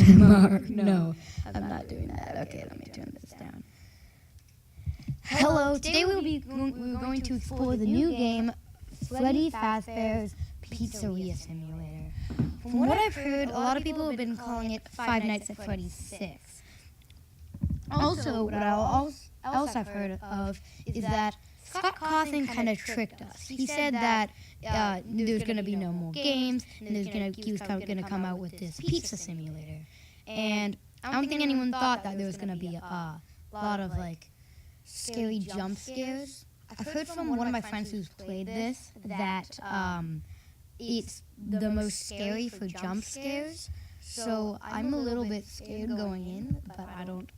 ASMR. No, I'm not doing that. Okay, let me turn this down. Hello, today we're going to explore the new game, Freddy Fazbear's Pizzeria Simulator. From what I've heard, a lot of people have been calling it Five Nights at Freddy's 6. Also, what else I've heard of is that Scott Cawthon kind of tricked us. He said that there's going to be no more games, and he was going to come out with this pizza simulator. And I don't think anyone thought that there was going to be a lot of scary jump scares. I've heard from one of my friends who's played this that it's the most scary for jump scares. So I'm a little bit scared going in, but I don't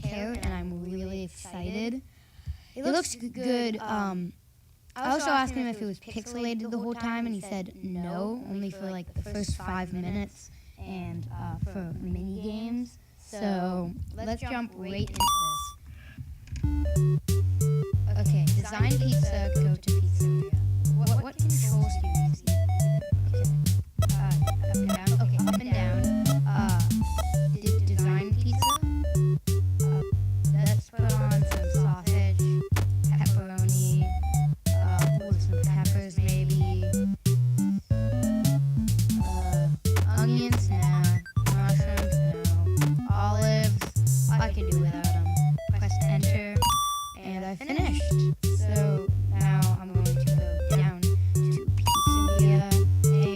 care, and I'm really excited. It looks good. I also asked him if it was pixelated the whole time, and he said no, only for the first 5 minutes and for mini games. So let's jump right into this. Okay, design pizza, go to Pizzeria. What controls do you use? Okay, up and down. Okay, up and down. Design pizza. Let's put on some sausage, pepperoni, some peppers maybe. Onions, no. Mushrooms, no. Olives, I can do without them. Press enter, and I finished. So now I'm going to go down to Pizzeria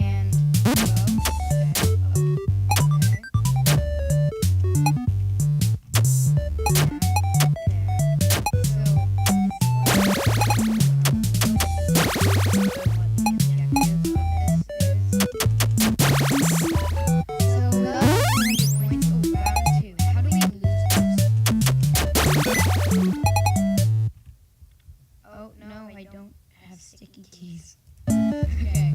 and sticky keys. Okay.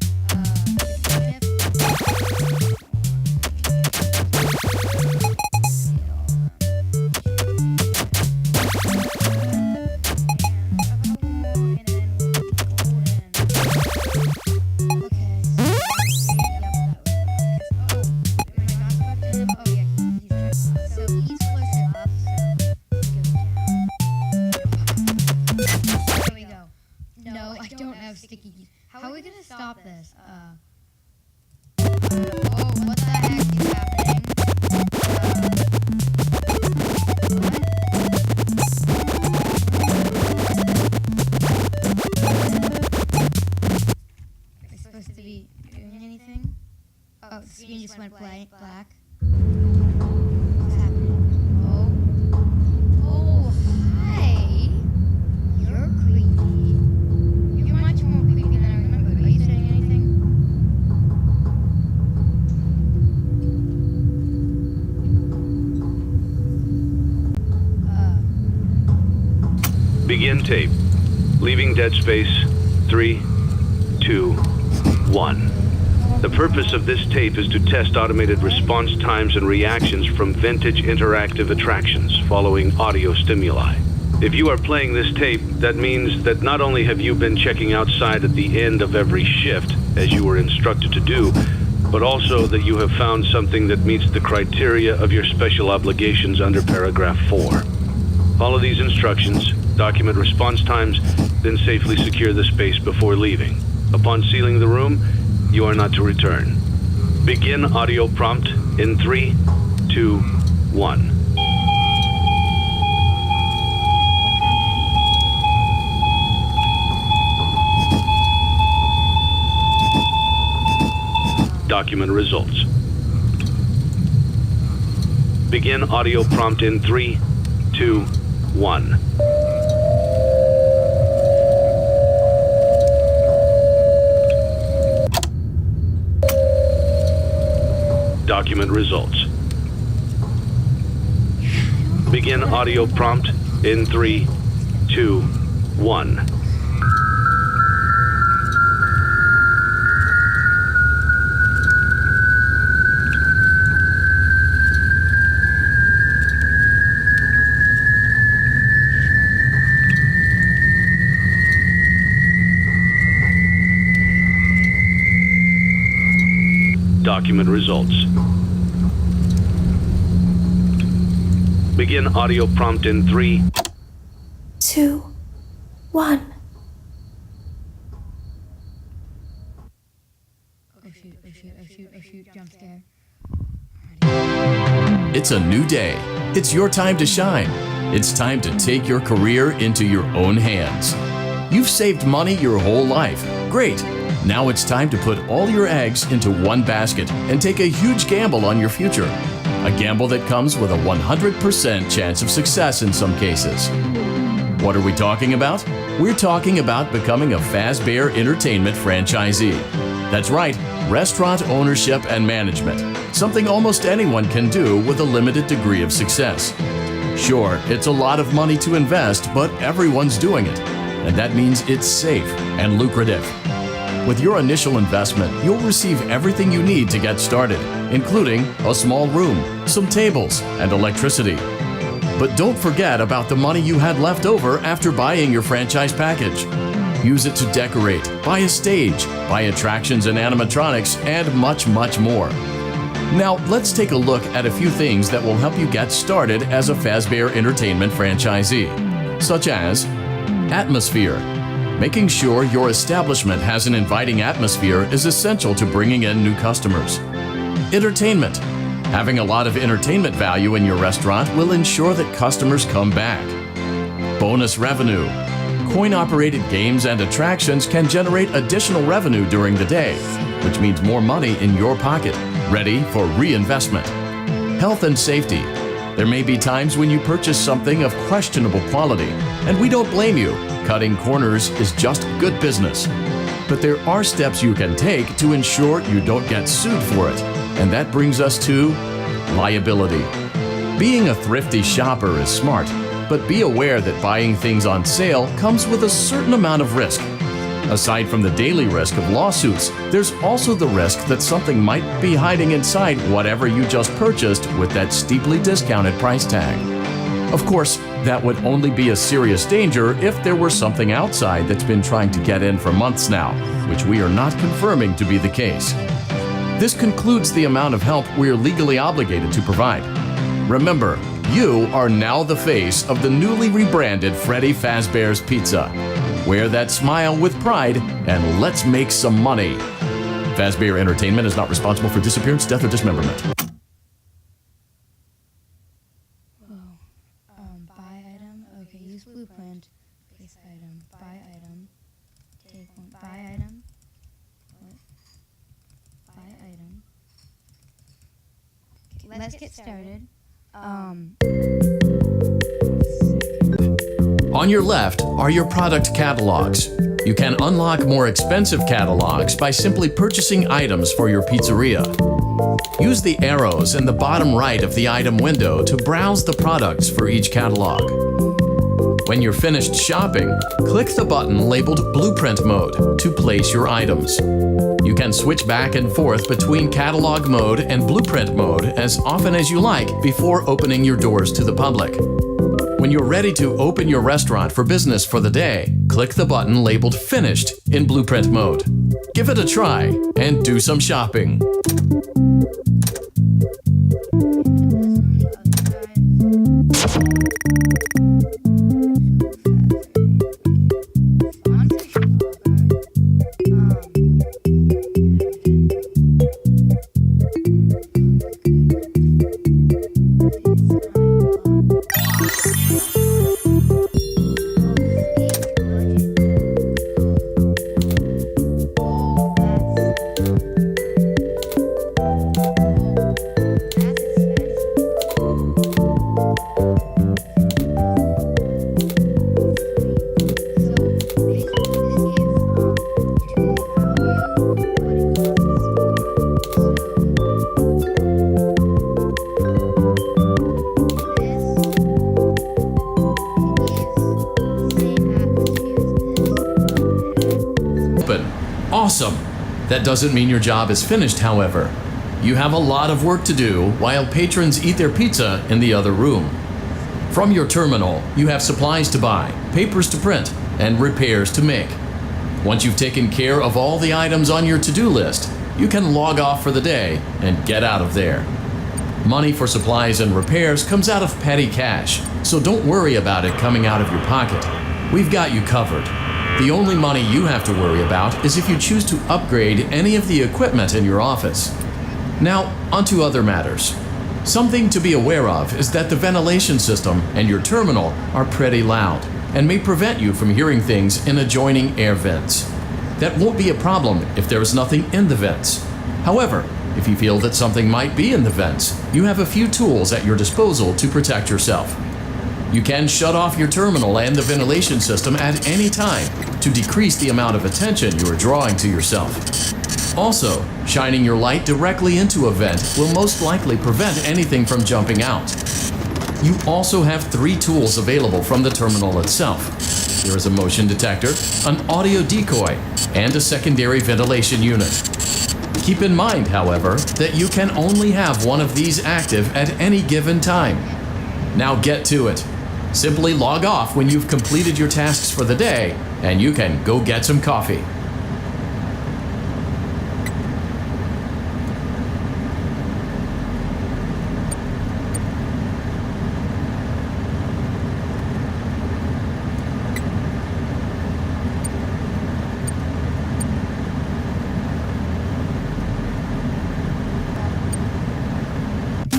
Sticky keys. How are we gonna stop this? Oh, what the heck is happening? Are we supposed to be doing anything? Oh, the screen just went black. What's happening? Oh, hi. You're creepy. Much more creepy than I remembered. Are you saying anything? Begin tape. Leaving dead space. 3, 2, 1. The purpose of this tape is to test automated response times and reactions from vintage interactive attractions following audio stimuli. If you are playing this tape, that means that not only have you been checking outside at the end of every shift, as you were instructed to do, but also that you have found something that meets the criteria of your special obligations under paragraph 4. Follow these instructions, document response times, then safely secure the space before leaving. Upon sealing the room, you are not to return. Begin audio prompt in 3, 2, 1. Document results. Begin audio prompt in 3, 2, 1. Document results. Begin audio prompt in 3, 2, 1. Document results. Begin audio prompt in 3, 2, 1. Oh shoot, jump scare. It's a new day. It's your time to shine. It's time to take your career into your own hands. You've saved money your whole life. Great. Now it's time to put all your eggs into one basket and take a huge gamble on your future. A gamble that comes with a 100% chance of success in some cases. What are we talking about? We're talking about becoming a Fazbear Entertainment franchisee. That's right, restaurant ownership and management. Something almost anyone can do with a limited degree of success. Sure, it's a lot of money to invest, but everyone's doing it. And that means it's safe and lucrative. With your initial investment, you'll receive everything you need to get started, including a small room, some tables, and electricity. But don't forget about the money you had left over after buying your franchise package. Use it to decorate, buy a stage, buy attractions and animatronics, and much, much more. Now, let's take a look at a few things that will help you get started as a Fazbear Entertainment franchisee, such as atmosphere. Making sure your establishment has an inviting atmosphere is essential to bringing in new customers. Entertainment. Having a lot of entertainment value in your restaurant will ensure that customers come back. Bonus revenue. Coin-operated games and attractions can generate additional revenue during the day, which means more money in your pocket, ready for reinvestment. Health and safety. There may be times when you purchase something of questionable quality, and we don't blame you. Cutting corners is just good business. But there are steps you can take to ensure you don't get sued for it, and that brings us to liability. Being a thrifty shopper is smart, but be aware that buying things on sale comes with a certain amount of risk. Aside from the daily risk of lawsuits, there's also the risk that something might be hiding inside whatever you just purchased with that steeply discounted price tag. Of course, that would only be a serious danger if there were something outside that's been trying to get in for months now, which we are not confirming to be the case. This concludes the amount of help we are legally obligated to provide. Remember, you are now the face of the newly rebranded Freddy Fazbear's Pizza. Wear that smile with pride and let's make some money. Fazbear Entertainment is not responsible for disappearance, death, or dismemberment. Buy item. Okay, use blueprint. Place item. Buy item. Take one. Buy item. What? Buy item. Okay, let's get started. On your left are your product catalogs. You can unlock more expensive catalogs by simply purchasing items for your pizzeria. Use the arrows in the bottom right of the item window to browse the products for each catalog. When you're finished shopping, click the button labeled Blueprint Mode to place your items. You can switch back and forth between Catalog Mode and Blueprint Mode as often as you like before opening your doors to the public. When you're ready to open your restaurant for business for the day, click the button labeled Finished in Blueprint Mode. Give it a try and do some shopping. Awesome! That doesn't mean your job is finished, however. You have a lot of work to do while patrons eat their pizza in the other room. From your terminal, you have supplies to buy, papers to print, and repairs to make. Once you've taken care of all the items on your to-do list, you can log off for the day and get out of there. Money for supplies and repairs comes out of petty cash, so don't worry about it coming out of your pocket. We've got you covered. The only money you have to worry about is if you choose to upgrade any of the equipment in your office. Now, onto other matters. Something to be aware of is that the ventilation system and your terminal are pretty loud and may prevent you from hearing things in adjoining air vents. That won't be a problem if there is nothing in the vents. However, if you feel that something might be in the vents, you have a few tools at your disposal to protect yourself. You can shut off your terminal and the ventilation system at any time to decrease the amount of attention you are drawing to yourself. Also, shining your light directly into a vent will most likely prevent anything from jumping out. You also have 3 tools available from the terminal itself. There is a motion detector, an audio decoy, and a secondary ventilation unit. Keep in mind, however, that you can only have one of these active at any given time. Now get to it. Simply log off when you've completed your tasks for the day, and you can go get some coffee.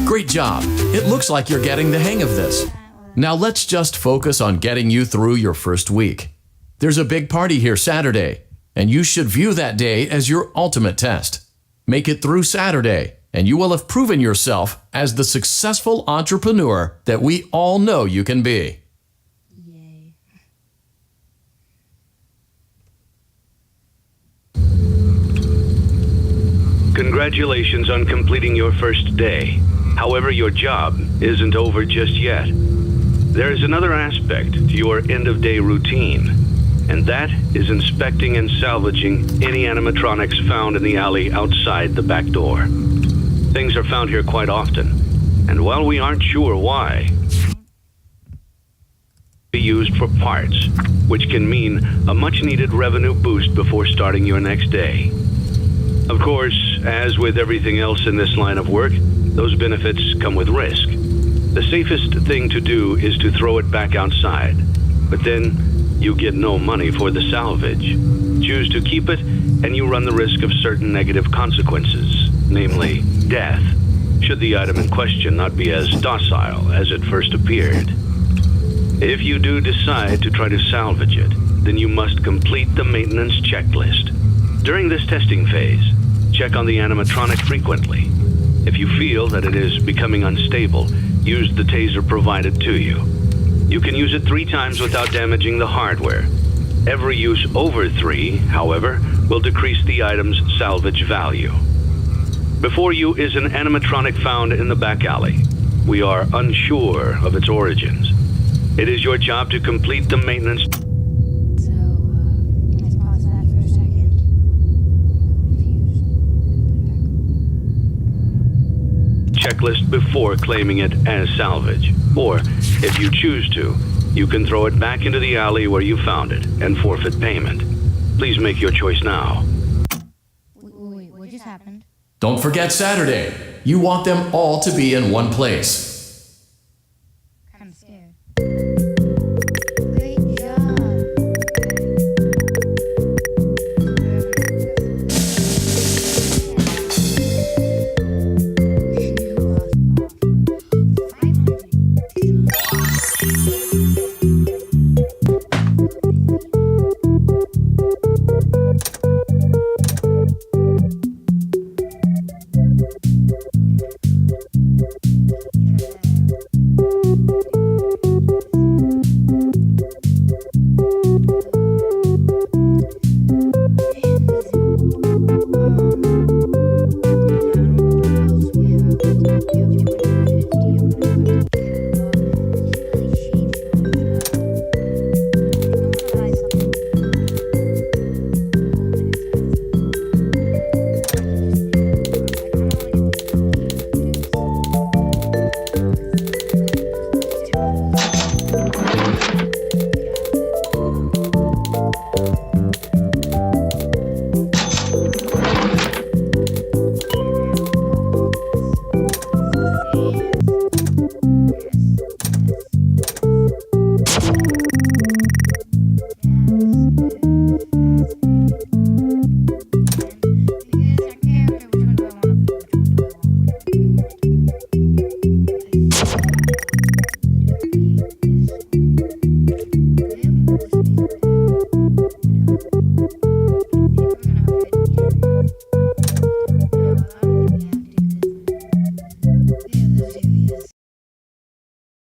Great job. It looks like you're getting the hang of this. Now let's just focus on getting you through your first week. There's a big party here Saturday, and you should view that day as your ultimate test. Make it through Saturday, and you will have proven yourself as the successful entrepreneur that we all know you can be. Yay. Congratulations on completing your first day. However, your job isn't over just yet. There is another aspect to your end-of-day routine, and that is inspecting and salvaging any animatronics found in the alley outside the back door. Things are found here quite often, and while we aren't sure why, be used for parts, which can mean a much-needed revenue boost before starting your next day. Of course, as with everything else in this line of work, those benefits come with risk. The safest thing to do is to throw it back outside, but then you get no money for the salvage. Choose to keep it, and you run the risk of certain negative consequences, namely death, should the item in question not be as docile as it first appeared. If you do decide to try to salvage it, then you must complete the maintenance checklist. During this testing phase, check on the animatronic frequently. If you feel that it is becoming unstable, use the taser provided to you. You can use it 3 times without damaging the hardware. Every use over 3, however, will decrease the item's salvage value. Before you is an animatronic found in the back alley. We are unsure of its origins. It is your job to complete the maintenance. So, let's pause that for a second. Checklist before claiming it as salvage. Or, if you choose to, you can throw it back into the alley where you found it and forfeit payment. Please make your choice now. Wait, what just happened? Don't forget Saturday. You want them all to be in one place. I'm scared. Great job.